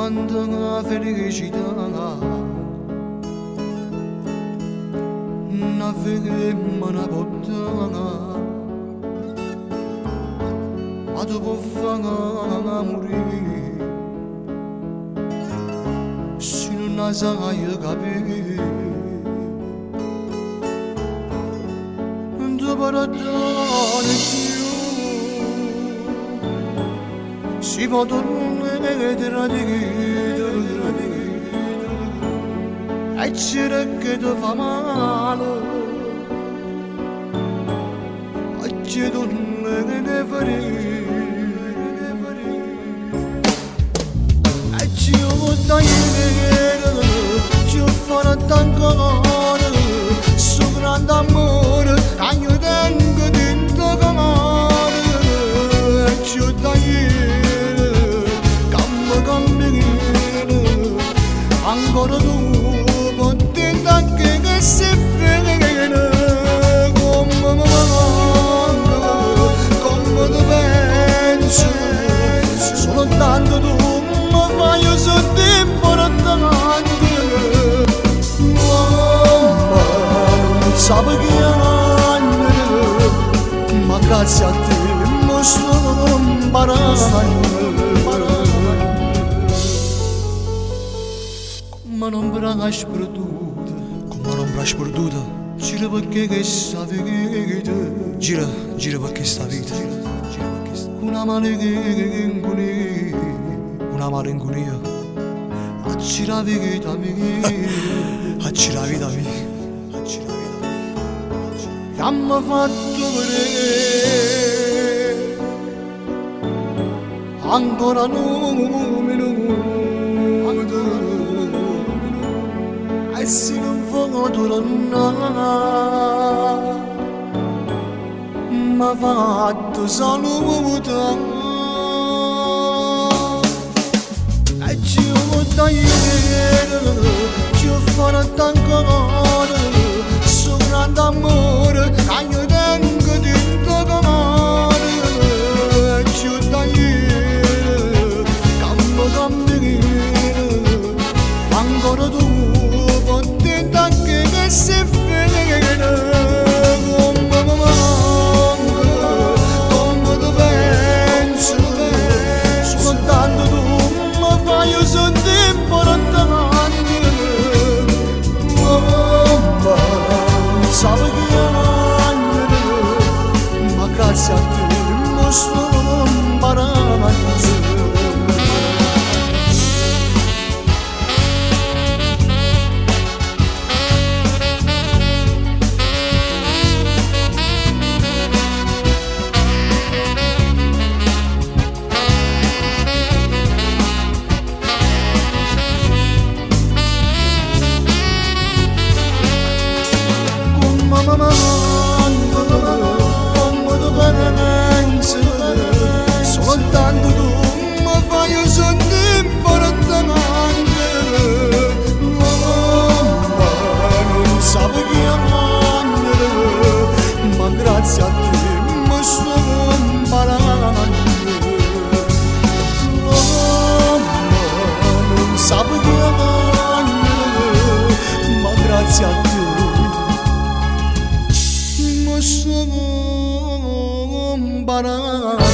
quando felicità na ferma na bottana ma dopo fare morire se non sai capire dopo ragione si può tornare e c'era che ti fa male e ci tornare ne farei e ci ho tagliare ci ho fatto ancora su grande amore che io tengo dentro cuore e ci ho tagliare ancora dopo tenta anche che si vede come mi manca, come ti penso soltanto tu mi fai sentire importante mamma non sapevo che ma grazie a te mi sto imparando ma non brash perduta come un'ombra sperduta gira perché che sta vita gira perché sta vita una malinconia una malinconia accira la vita mia accira la vita mia che mi ha fatto vedere ancora un minuto e se non voglio tornare mi ha fatto salutare e ci ho tagliare ci ho fatto ancora su grande amore che io tengo dentro cuore e ci ho tagliare camminare ancora tu che si vede come mi manca, come ti penso soltanto tu mi fai sentire importante mamma non sapevo che ma grazie a te mi sto imparando come tu pensi soltanto tu mi fai sentire importante mamma non sapevo che amare ma grazie a te mi sto imparando mamma non sapevo che amare ma grazie a te sto imparando